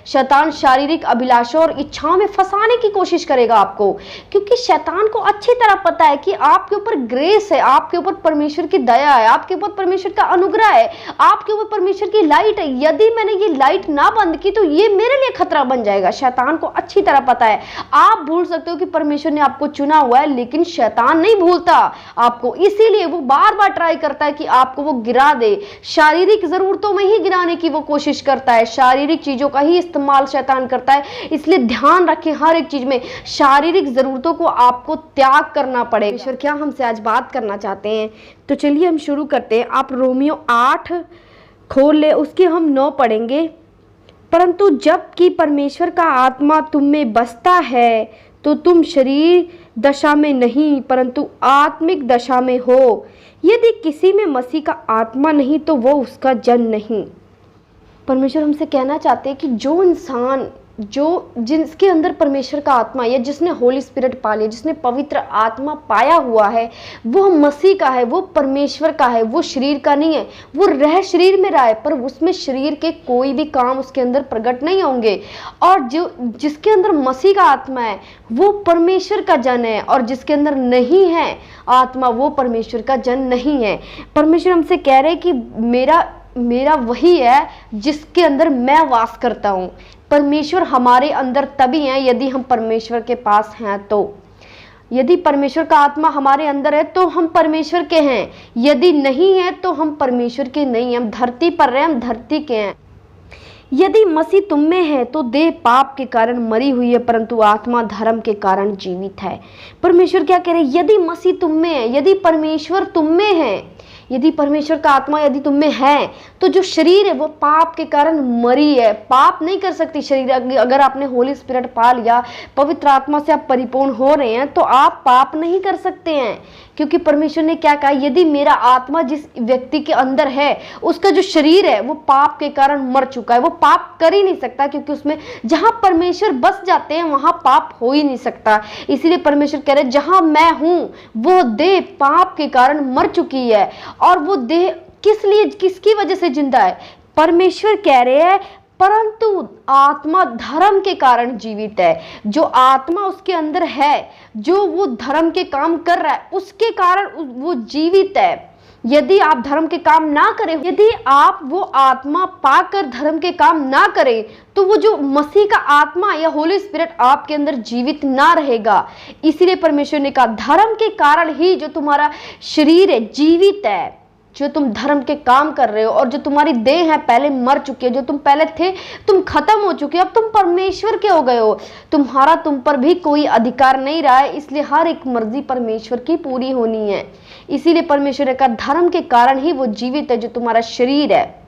शैतान शारीरिक अभिलाषों और इच्छाओं में फंसाने की कोशिश करेगा आपको, क्योंकि शैतान को अच्छी तरह पता है कि आपके ऊपर ग्रेस है, आपके ऊपर परमेश्वर की दया है, आपके ऊपर परमेश्वर का अनुग्रह है, आपके ऊपर परमेश्वर की लाइट है। यदि मैंने ये लाइट ना बंद की तो ये मेरे लिए खतरा बन जाएगा। शैतान को अच्छी तरह पता है। आप भूल सकते हो कि परमेश्वर ने आपको चुना हुआ है, लेकिन शैतान नहीं भूलता आपको, इसीलिए वो बार बार ट्राई करता है कि आपको वो गिरा दे। शारीरिक जरूरतों में ही गिराने की वो कोशिश करता है, शारीरिक चीजों का ही इस्तेमाल शैतान करता है। इसलिए ध्यान रखें, हर एक चीज में शारीरिक जरूरतों को आपको त्याग करना पड़ेगा। परमेश्वर क्या हमसे आज बात करना चाहते हैं, तो चलिए हम शुरू करते हैं। आप रोमियो 8 खोल ले, उसके हम 9 पढ़ेंगे। परंतु जबकि परमेश्वर का आत्मा तुम में बसता है तो तुम शरीर दशा में नहीं परंतु आत्मिक दशा में हो। यदि किसी में मसीह का आत्मा नहीं तो वो उसका जन नहीं। परमेश्वर हमसे कहना चाहते हैं कि जो इंसान जिसके अंदर परमेश्वर का आत्मा या जिसने होली स्पिरिट पा लिया, जिसने पवित्र आत्मा पाया हुआ है, वो मसीह का है, वो परमेश्वर का है, वो शरीर का नहीं है। वो रह शरीर में रहा है पर उसमें शरीर के कोई भी काम उसके अंदर प्रकट नहीं होंगे। और जिसके अंदर मसीह का आत्मा है वो परमेश्वर का जन है, और जिसके अंदर नहीं है आत्मा वो परमेश्वर का जन नहीं है। परमेश्वर हमसे कह रहे हैं कि मेरा वही है जिसके अंदर मैं वास करता हूँ। परमेश्वर हमारे अंदर तभी है यदि हम परमेश्वर के पास हैं। तो यदि परमेश्वर का आत्मा हमारे अंदर है तो हम परमेश्वर के हैं, यदि नहीं है तो हम परमेश्वर के नहीं हैं। हम धरती पर रहे, हम धरती के हैं। यदि मसीह तुम में है तो देह पाप के कारण मरी हुई है परंतु आत्मा धर्म के कारण जीवित है। परमेश्वर क्या कह रहे हैं, यदि मसीह तुम में है, यदि परमेश्वर तुम में है, यदि परमेश्वर का आत्मा यदि तुम में है तो जो शरीर है वो पाप के कारण मरी है। पाप नहीं कर सकती शरीर। अगर आपने होली स्पिरिट पा लिया, पवित्र आत्मा से आप परिपूर्ण हो रहे हैं तो आप पाप नहीं कर सकते हैं, क्योंकि परमेश्वर ने क्या कहा, यदि मेरा आत्मा जिस व्यक्ति के अंदर है उसका जो शरीर है वो पाप के कारण मर चुका है, वो पाप कर ही नहीं सकता, क्योंकि उसमें जहां परमेश्वर बस जाते हैं वहां पाप हो ही नहीं सकता। इसीलिए परमेश्वर कह रहे जहां मैं हूं वो देह पाप के कारण मर चुकी है, और वो देह किसकी वजह से जिंदा है। परमेश्वर कह रहे हैं परंतु आत्मा धर्म के कारण जीवित है। जो आत्मा उसके अंदर है, जो वो धर्म के काम कर रहा है, उसके कारण वो जीवित है। यदि आप धर्म के काम ना करें, यदि आप वो आत्मा पाकर धर्म के काम ना करें, तो वो जो मसीह का आत्मा या होली स्पिरिट आपके अंदर जीवित ना रहेगा। इसीलिए परमेश्वर ने कहा धर्म के कारण ही जो तुम्हारा शरीर है जीवित है, जो तुम धर्म के काम कर रहे हो, और जो तुम्हारी देह है पहले मर चुकी है, जो तुम पहले थे तुम खत्म हो चुके हो, अब तुम परमेश्वर के हो गए हो। तुम्हारा तुम पर भी कोई अधिकार नहीं रहा है, इसलिए हर एक मर्जी परमेश्वर की पूरी होनी है। इसीलिए परमेश्वर ने कहा धर्म के कारण ही वो जीवित है जो तुम्हारा शरीर है।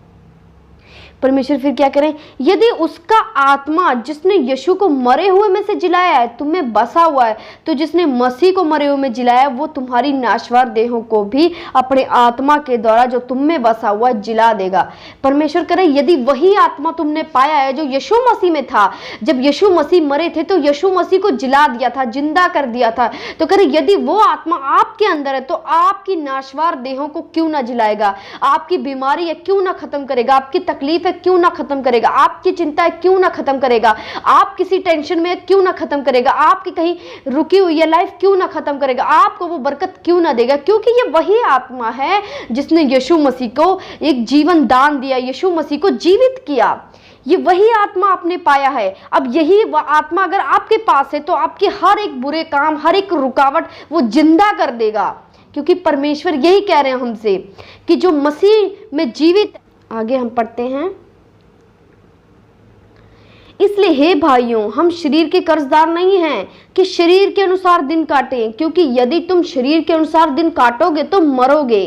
परमेश्वर फिर क्या करें, यदि उसका आत्मा जिसने यीशु को मरे हुए में से जिलाया है तुम में बसा हुआ है, तो जिसने मसीह को मरे हुए में जिलाया वो तुम्हारी नाशवार देहों को भी अपने आत्मा के द्वारा जो तुम में बसा हुआ जिला देगा। परमेश्वर कह रहे यदि वही आत्मा तुमने पाया है जो यीशु मसीह में था, जब यीशु मसीह मरे थे तो यीशु मसीह को जिला दिया था, जिंदा कर दिया था, तो कह रहे यदि वो आत्मा आपके अंदर है तो आपकी नाशवार देहों को क्यों ना जिलाएगा, आपकी बीमारी है क्यों ना खत्म करेगा, आपकी तकलीफ है क्यों ना खत्म करेगा, आपकी चिंता है क्यों ना खत्म करेगा, आप किसी टेंशन में क्यों ना खत्म करेगा, आपकी कहीं रुकी हुई है लाइफ क्यों ना खत्म करेगा, आपको वो बरकत क्यों ना देगा, क्योंकि ये वही आत्मा है जिसने यीशु मसीह को एक जीवन दान दिया, यीशु मसीह को जीवित किया। ये वही आत्मा आपने पाया है। अब यही आत्मा अगर आपके पास है तो आपके हर एक बुरे काम, हर एक रुकावट वो जिंदा कर देगा, क्योंकि परमेश्वर यही कह रहे हैं हमसे कि जो मसीह में जीवित। आगे हम पढ़ते हैं, इसलिए हे भाइयों हम शरीर के कर्जदार नहीं हैं कि शरीर के अनुसार दिन काटें, क्योंकि यदि तुम शरीर के अनुसार दिन काटोगे तो मरोगे।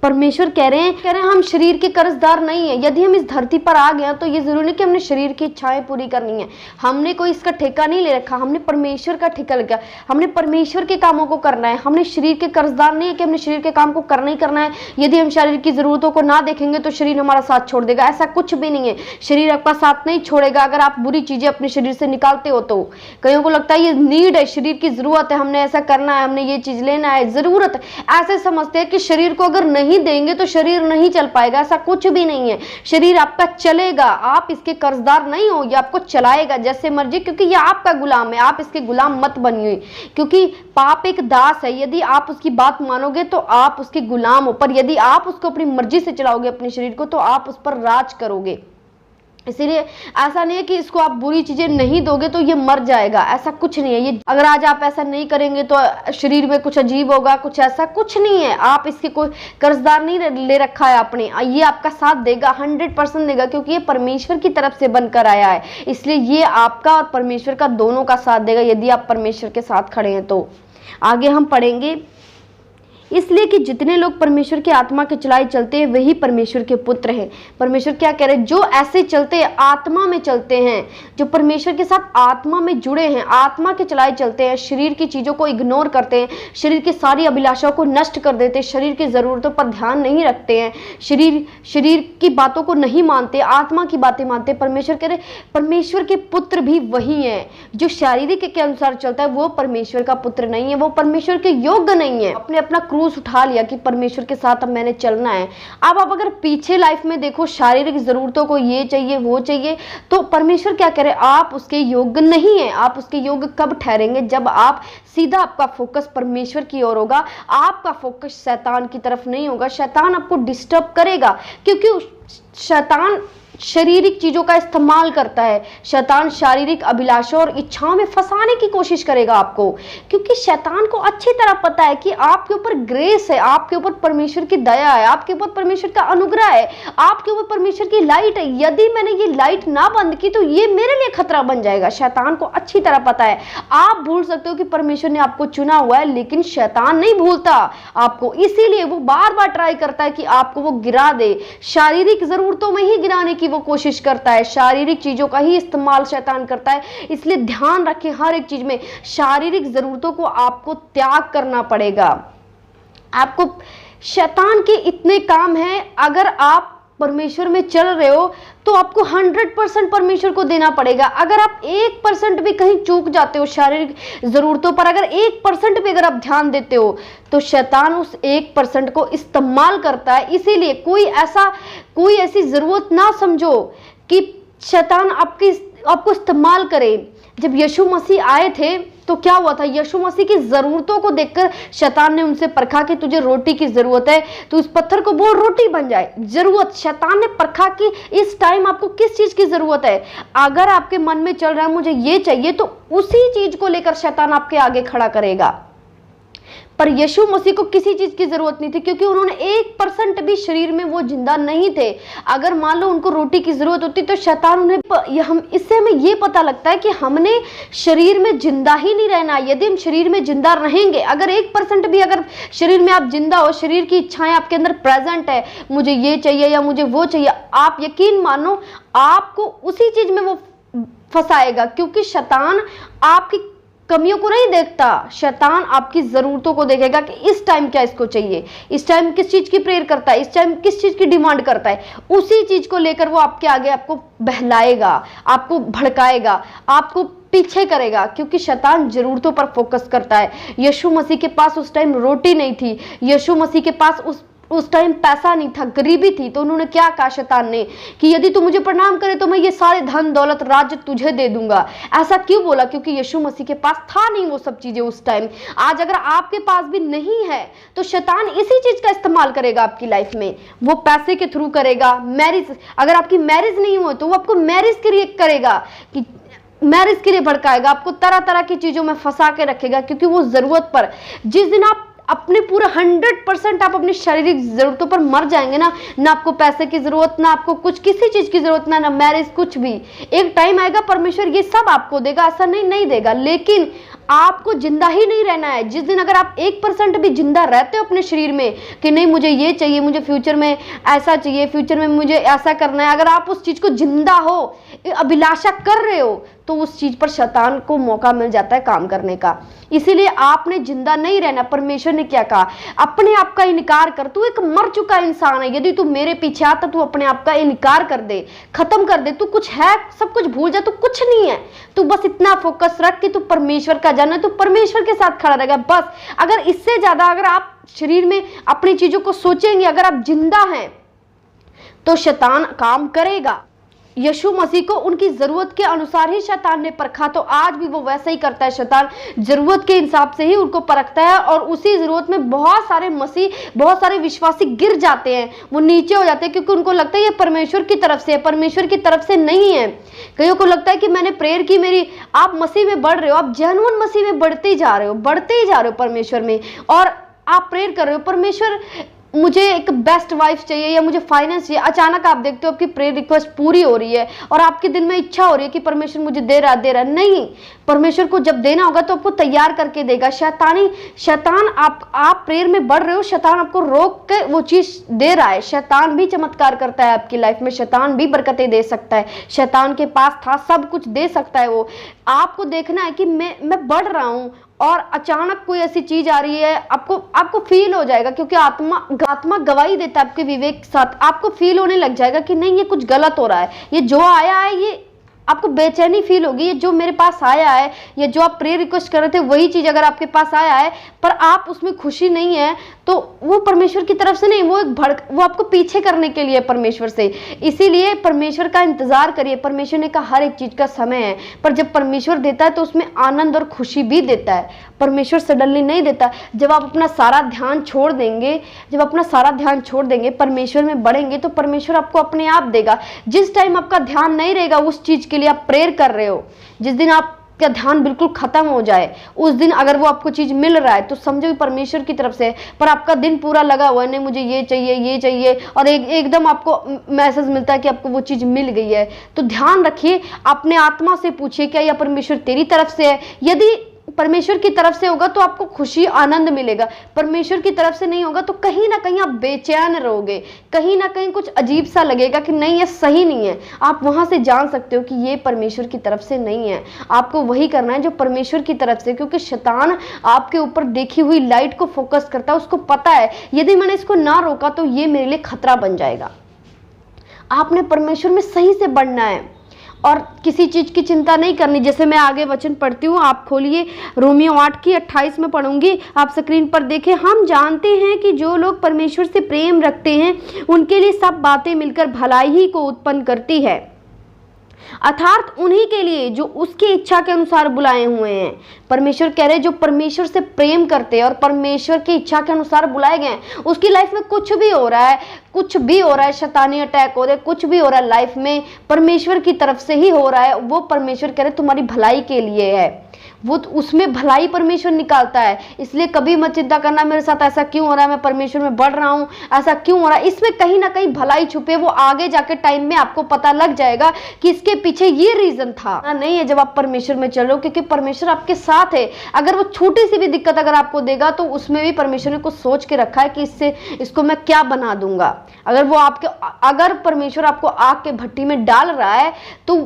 परमेश्वर कह रहे हैं हम शरीर के कर्जदार नहीं है। यदि हम इस धरती पर आ गए तो ये जरूरी नहीं कि हमने शरीर की इच्छाएं पूरी करनी है, हमने कोई इसका ठेका नहीं ले रखा, हमने परमेश्वर का ठेका लिया, हमने परमेश्वर के कामों को करना है। हमने शरीर के कर्जदार नहीं है कि हमने शरीर के काम को करना ही करना है। यदि हम शरीर की जरूरतों को ना देखेंगे तो शरीर हमारा साथ छोड़ देगा, ऐसा कुछ भी नहीं है। शरीर आपका साथ नहीं छोड़ेगा अगर आप बुरी चीजें अपने शरीर से निकालते हो तो। कईयों को लगता है ये नीड है, शरीर की जरूरत है, हमने ऐसा करना है, हमने ये चीज लेना है, जरूरत है, ऐसे समझते हैं कि शरीर को अगर नहीं नहीं देंगे तो शरीर नहीं चल पाएगा, ऐसा कुछ भी नहीं है। शरीर आपका चलेगा, आप इसके कर्जदार नहीं हो, ये आपको चलाएगा जैसे मर्जी, क्योंकि ये आपका गुलाम है। आप इसके गुलाम मत बनिए, क्योंकि पाप एक दास है। यदि आप उसकी बात मानोगे तो आप उसके गुलाम हो, पर यदि आप उसको अपनी मर्जी से चलाओगे अपने शरीर को, तो आप उस पर राज करोगे। इसीलिए ऐसा नहीं है कि इसको आप बुरी चीजें नहीं दोगे तो ये मर जाएगा, ऐसा कुछ नहीं है। ये अगर आज आप ऐसा नहीं करेंगे तो शरीर में कुछ अजीब होगा, कुछ ऐसा कुछ नहीं है। आप इसके कोई कर्जदार नहीं ले रखा है आपने, ये आपका साथ देगा, 100% देगा, क्योंकि ये परमेश्वर की तरफ से बनकर आया है। इसलिए ये आपका और परमेश्वर का दोनों का साथ देगा, यदि आप परमेश्वर के साथ खड़े हैं तो। आगे हम पढ़ेंगे, इसलिए कि जितने लोग परमेश्वर की आत्मा के चलाए चलते हैं वही परमेश्वर के पुत्र हैं। परमेश्वर क्या कह रहे हैं? जो ऐसे चलते हैं, आत्मा में चलते हैं, जो परमेश्वर के साथ आत्मा में जुड़े हैं, आत्मा के चलाए चलते हैं, शरीर की चीज़ों को इग्नोर करते हैं, शरीर की सारी अभिलाषाओं को नष्ट कर देते हैं, शरीर की ज़रूरतों पर ध्यान नहीं रखते हैं, शरीर की बातों को नहीं मानते, आत्मा की बातें मानते। परमेश्वर कह रहे परमेश्वर के पुत्र भी वही हैं। जो शारीरिक के अनुसार चलता है वो परमेश्वर का पुत्र नहीं है, वो परमेश्वर के योग्य नहीं है। अपने अपना उठा लिया कि परमेश्वर के साथ अब मैंने चलना है। अब आप अगर पीछे लाइफ में देखो, शारीरिक जरूरतों को ये चाहिए वो चाहिए, तो परमेश्वर क्या कह रहे हैं? आप उसके योग्य नहीं है। आप उसके योग्य कब ठहरेंगे? जब आप सीधा आपका फोकस परमेश्वर की ओर होगा, आपका फोकस शैतान की तरफ नहीं होगा। शैतान आपको डिस्टर्ब करेगा, क्योंकि शैतान शारीरिक चीजों का इस्तेमाल करता है। शैतान शारीरिक अभिलाषा और इच्छाओं में फंसाने की कोशिश करेगा आपको, क्योंकि शैतान को अच्छी तरह पता है कि आपके ऊपर ग्रेस है, आपके ऊपर परमेश्वर की दया है, आपके ऊपर परमेश्वर का अनुग्रह है, आपके ऊपर परमेश्वर की लाइट है। यदि मैंने ये लाइट ना बंद की तो ये मेरे लिए खतरा बन जाएगा। शैतान को अच्छी तरह पता है। आप भूल सकते हो कि परमेश्वर ने आपको चुना हुआ है, लेकिन शैतान नहीं भूलता आपको, इसीलिए वो बार बार ट्राई करता है कि आपको वो गिरा दे। शारीरिक जरूरतों में ही गिराने की वो कोशिश करता है, शारीरिक चीजों का ही इस्तेमाल शैतान करता है। इसलिए ध्यान रखें, हर एक चीज में शारीरिक जरूरतों को आपको त्याग करना पड़ेगा। आपको शैतान के इतने काम हैं, अगर आप परमेश्वर में चल रहे हो तो आपको 100% परमेश्वर को देना पड़ेगा। अगर आप 1% भी कहीं चूक जाते हो शारीरिक जरूरतों पर, अगर 1% भी अगर आप ध्यान देते हो, तो शैतान उस 1% को इस्तेमाल करता है। इसीलिए कोई ऐसी जरूरत ना समझो कि शैतान आपको इस्तेमाल करे। जब यीशु मसीह आए थे तो क्या हुआ था? यीशु मसीह की जरूरतों को देखकर शैतान ने उनसे परखा कि तुझे रोटी की जरूरत है, तो इस पत्थर को बोल रोटी बन जाए। जरूरत शैतान ने परखा कि इस टाइम आपको किस चीज की जरूरत है। अगर आपके मन में चल रहा है मुझे ये चाहिए, तो उसी चीज को लेकर शैतान आपके आगे खड़ा करेगा। पर यीशु मसीह को किसी चीज की जरूरत नहीं थी, क्योंकि उन्होंने 1% भी शरीर में वो जिंदा नहीं थे। अगर मान लो उनको रोटी की जरूरत होती तो शैतान उन्हें इससे हमें ये पता लगता है कि हमने शरीर में जिंदा ही नहीं रहना। यदि हम शरीर में जिंदा रहेंगे, अगर 1% भी अगर शरीर में आप जिंदा हो, शरीर की इच्छाएं आपके अंदर प्रेजेंट है, मुझे ये चाहिए या मुझे वो चाहिए, आप यकीन मानो आपको उसी चीज में वो फंसाएगा। क्योंकि शैतान आपकी कमियों को नहीं देखता, शैतान आपकी जरूरतों को देखेगा कि इस टाइम क्या इसको चाहिए, इस टाइम किस चीज की प्रेयर करता है, इस टाइम किस चीज की डिमांड करता है। उसी चीज को लेकर वो आपके आगे आपको बहलाएगा, आपको भड़काएगा, आपको पीछे करेगा, क्योंकि शैतान जरूरतों पर फोकस करता है। यीशु मसीह के पास उस टाइम रोटी नहीं थी, यीशु मसीह के पास उस टाइम पैसा नहीं था, गरीबी थी, तो उन्होंने क्या कहा शैतान ने कि यदि तू मुझे प्रणाम करे तो मैं ये सारे धन दौलत राज्य तुझे दे दूंगा। ऐसा क्यों बोला? क्योंकि यीशु मसीह के पास था नहीं वो सब चीजें उस टाइम। आज अगर आपके पास भी नहीं है तो शैतान इसी चीज का इस्तेमाल करेगा आपकी लाइफ में। वो पैसे के थ्रू करेगा। मैरिज, अगर आपकी मैरिज नहीं हो तो वो आपको मैरिज के लिए करेगा, कि मैरिज के लिए भड़काएगा, आपको तरह तरह की चीजों में फंसा के रखेगा। क्योंकि वो जरूरत पर, जिस दिन आप अपने पूरा 100% आप अपनी शारीरिक जरूरतों पर मर जाएंगे ना आपको पैसे की जरूरत, ना आपको कुछ किसी चीज की जरूरत, ना मैरिज, कुछ भी। एक टाइम आएगा परमेश्वर ये सब आपको देगा, ऐसा नहीं देगा, लेकिन आपको जिंदा ही नहीं रहना है। जिस दिन अगर आप 1% भी जिंदा रहते हो अपने शरीर में कि नहीं मुझे ये चाहिए, मुझे फ्यूचर में ऐसा चाहिए, फ्यूचर में मुझे ऐसा करना है, अगर आप उस चीज को जिंदा हो, अभिलाषा कर रहे हो, तो उस चीज पर शैतान को मौका मिल जाता है काम करने का। इसीलिए आपने जिंदा नहीं रहना। परमेश्वर ने क्या कहा? अपने आप का इनकार कर, तू एक मर चुका इंसान है, यदि तू मेरे पीछे आता तू अपने आप का इनकार कर दे, खत्म कर दे, तू कुछ है, सब कुछ भूल जा, तू कुछ नहीं है, तू बस इतना फोकस रख कि तू परमेश्वर का रहेगा, जानना है तो परमेश्वर के साथ खड़ा रहेगा। बस अगर इससे ज्यादा अगर आप शरीर में अपनी चीजों को सोचेंगे, अगर आप जिंदा हैं तो शैतान काम करेगा। यीशु मसीह को उनकी जरूरत के अनुसार ही शैतान ने परखा, तो आज भी वो वैसा ही करता है। शैतान जरूरत के हिसाब से ही उनको परखता है और उसी जरूरत में बहुत सारे मसीह, बहुत सारे विश्वासी गिर जाते हैं, वो नीचे हो जाते हैं, क्योंकि उनको लगता है ये परमेश्वर की तरफ से है, परमेश्वर की तरफ से नहीं है। कईयों को लगता है कि मैंने प्रेयर की, मेरी, आप मसीह में बढ़ रहे हो, आप जेन्युइन मसीह में बढ़ते ही जा रहे हो, बढ़ते ही जा रहे हो परमेश्वर में, और आप प्रेयर कर रहे हो परमेश्वर मुझे एक बेस्ट वाइफ चाहिए या मुझे फाइनेंस चाहिए। अचानक आप देखते हो आपकी प्रेयर रिक्वेस्ट पूरी हो रही है और आपके दिल में इच्छा हो रही है कि परमेश्वर मुझे दे रहा नहीं, परमेश्वर को जब देना होगा तो आपको तैयार करके देगा। शैतान आप प्रेयर में बढ़ रहे हो, शैतान आपको रोक के वो चीज दे रहा है। शैतान भी चमत्कार करता है आपकी लाइफ में, शैतान भी बरकतें दे सकता है, शैतान के पास था सब कुछ दे सकता है वो। आपको देखना है कि मैं बढ़ रहा हूं और अचानक कोई ऐसी चीज आ रही है, आपको फील हो जाएगा, क्योंकि आत्मा गवाही देता है आपके विवेक के साथ। आपको फील होने लग जाएगा कि नहीं ये कुछ गलत हो रहा है, ये जो आया है ये आपको बेचैनी फील होगी, ये जो मेरे पास आया है, ये जो आप प्रेयर रिक्वेस्ट कर रहे थे वही चीज अगर आपके पास आया है पर आप उसमें खुशी नहीं है, तो वो परमेश्वर की तरफ से नहीं, वो आपको पीछे करने के लिए परमेश्वर से। इसीलिए परमेश्वर का इंतजार करिए। परमेश्वर ने कहा हर एक चीज का समय है, पर जब परमेश्वर देता है तो उसमें आनंद और खुशी भी देता है। परमेश्वर सडनली नहीं देता। जब आप अपना सारा ध्यान छोड़ देंगे, परमेश्वर में बढ़ेंगे, तो परमेश्वर आपको अपने आप देगा। जिस टाइम आपका ध्यान नहीं रहेगा उस चीज के लिए आप प्रेयर कर रहे हो, जिस दिन आपका ध्यान बिल्कुल खत्म हो जाए, उस दिन अगर वो आपको चीज मिल रहा है तो समझो परमेश्वर की तरफ से। पर आपका दिन पूरा लगा हुआ है, नहीं मुझे ये चाहिए, और एकदम आपको मैसेज मिलता है कि आपको वो चीज मिल गई है, तो ध्यान रखिए, अपने आत्मा से पूछिए क्या यह परमेश्वर तेरी तरफ से है। यदि परमेश्वर की तरफ से होगा तो आपको खुशी आनंद मिलेगा, परमेश्वर की तरफ से नहीं होगा तो कहीं ना कहीं आप बेचैन रहोगे, कहीं ना कहीं कुछ अजीब सा लगेगा कि नहीं ये सही नहीं है। आप वहां से जान सकते हो कि ये परमेश्वर की तरफ से नहीं है। आपको वही करना है जो परमेश्वर की तरफ से, क्योंकि शैतान आपके ऊपर देखी हुई लाइट को फोकस करता है। उसको पता है यदि मैंने इसको ना रोका तो ये मेरे लिए खतरा बन जाएगा। आपने परमेश्वर में सही से बढ़ना है और किसी चीज की चिंता नहीं करनी। जैसे मैं आगे वचन पढ़ती हूँ, आप खोलिए, रोमियो 8:28 में पढ़ूंगी, आप स्क्रीन पर देखें। हम जानते हैं कि जो लोग परमेश्वर से प्रेम रखते हैं उनके लिए सब बातें मिलकर भलाई ही को उत्पन्न करती है, अर्थात उन्हीं के लिए जो उसकी इच्छा के अनुसार बुलाए हुए हैं। परमेश्वर कह रहे जो परमेश्वर से प्रेम करते हैं और परमेश्वर की इच्छा के अनुसार बुलाए गए हैं, उसकी लाइफ में कुछ भी हो रहा है, शैतानी अटैक हो रहे, कुछ भी हो रहा है लाइफ में, परमेश्वर की तरफ से ही हो रहा है। वो परमेश्वर कह रहे तुम्हारी भलाई के लिए है, वो उसमें भलाई परमेश्वर निकालता है। इसलिए कभी मत चिंता करना मेरे साथ ऐसा क्यों हो रहा है, मैं परमेश्वर में बढ़ रहा हूँ, ऐसा क्यों हो रहा है। इसमें कहीं ना कहीं भलाई छुपे, वो आगे जाके टाइम में आपको पता लग जाएगा कि इसके पीछे ये रीजन था। नहीं है जब आप परमेश्वर में चल रहे हो, क्योंकि परमेश्वर आपके साथ है। अगर वो छोटी सी भी दिक्कत अगर आपको देगा तो उसमें भी परमेश्वर ने कुछ सोच के रखा है कि इसको मैं क्या बना दूंगा। अगर परमेश्वर आपको आग के भट्टी में डाल रहा है तो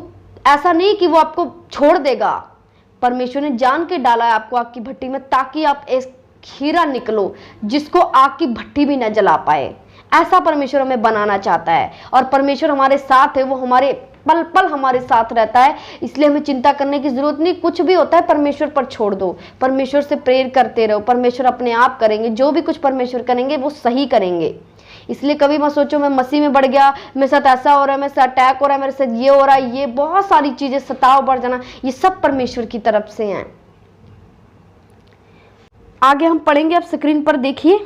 ऐसा नहीं कि वो आपको छोड़ देगा। परमेश्वर ने जान के डाला है आपको आग की भट्टी में, ताकि आप एक हीरा निकलो जिसको आग की भट्टी भी न जला पाए। ऐसा परमेश्वर हमें बनाना चाहता है और परमेश्वर हमारे साथ है, वो हमारे पल पल हमारे साथ रहता है। इसलिए हमें चिंता करने की जरूरत नहीं। कुछ भी होता है परमेश्वर पर छोड़ दो, परमेश्वर से प्रेयर करते रहो, परमेश्वर अपने आप करेंगे। जो भी कुछ परमेश्वर करेंगे वो सही करेंगे। इसलिए कभी मत सोचो मैं मसीह में बढ़ गया, मेरे साथ ऐसा हो रहा है, मेरे साथ अटैक हो रहा है, मेरे साथ ये हो रहा है, ये बहुत सारी चीजें, सताव बढ़ जाना, ये सब परमेश्वर की तरफ से हैं। आगे हम पढ़ेंगे, आप स्क्रीन पर देखिए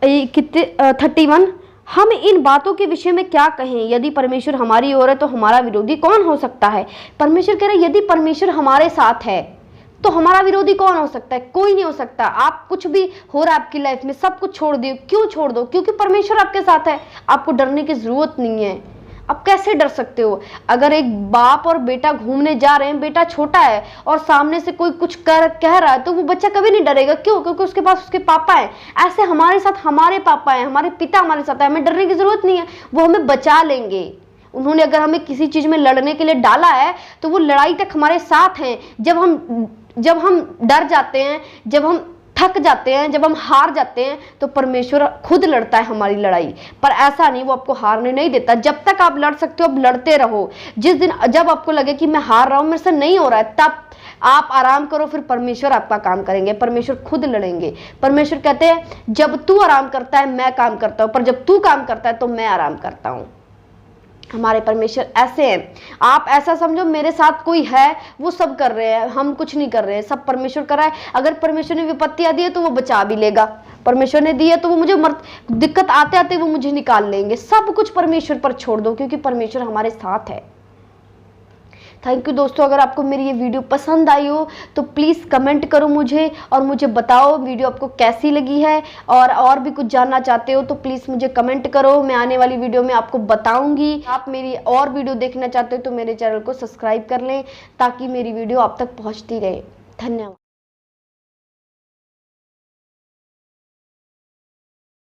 31। हम इन बातों के विषय में क्या कहें? यदि परमेश्वर हमारी ओर है तो हमारा विरोधी कौन हो सकता है? परमेश्वर कह रहे यदि परमेश्वर हमारे साथ है तो हमारा विरोधी कौन हो सकता है? कोई नहीं हो सकता। आप कुछ भी हो रहा है आपकी लाइफ में, सब कुछ छोड़ दियो। क्यों छोड़ दो? क्योंकि परमेश्वर आपके साथ है। आपको डरने की जरूरत नहीं है। आप कैसे डर सकते हो? अगर एक बाप और बेटा घूमने जा रहे हैं, बेटा छोटा है और सामने से कोई कुछ कह रहा है तो वो बच्चा कभी नहीं डरेगा। क्यों? क्योंकि उसके पास उसके पापा है। ऐसे हमारे साथ हमारे पापा है, हमारे पिता हमारे साथ है, हमें डरने की जरूरत नहीं है। वो हमें बचा लेंगे। उन्होंने अगर हमें किसी चीज में लड़ने के लिए डाला है तो वो लड़ाई तक हमारे साथ हैं। जब हम डर जाते हैं, जब हम थक जाते हैं, जब हम हार जाते हैं तो परमेश्वर खुद लड़ता है हमारी लड़ाई। पर ऐसा नहीं, वो आपको हारने नहीं देता। जब तक आप लड़ सकते हो आप लड़ते रहो। जिस दिन जब आपको लगे कि मैं हार रहा हूं, मेरे से नहीं हो रहा है, तब आप आराम करो, फिर परमेश्वर आपका काम करेंगे, परमेश्वर खुद लड़ेंगे। परमेश्वर कहते हैं जब तू आराम करता है मैं काम करता हूं, पर जब तू काम करता है तो मैं आराम करता हूं। हमारे परमेश्वर ऐसे हैं। आप ऐसा समझो मेरे साथ कोई है, वो सब कर रहे हैं, हम कुछ नहीं कर रहे हैं, सब परमेश्वर कर रहा है। अगर परमेश्वर ने विपत्तियां दी है तो वो बचा भी लेगा, परमेश्वर ने दी है तो वो मुझे दिक्कत आते आते वो मुझे निकाल लेंगे। सब कुछ परमेश्वर पर छोड़ दो, क्योंकि परमेश्वर हमारे साथ है। थैंक यू दोस्तों। अगर आपको मेरी ये वीडियो पसंद आई हो तो प्लीज़ कमेंट करो मुझे, और मुझे बताओ वीडियो आपको कैसी लगी है। और भी कुछ जानना चाहते हो तो प्लीज़ मुझे कमेंट करो, मैं आने वाली वीडियो में आपको बताऊंगी। आप मेरी और वीडियो देखना चाहते हो तो मेरे चैनल को सब्सक्राइब कर लें, ताकि मेरी वीडियो आप तक पहुंचती रहे। धन्यवाद।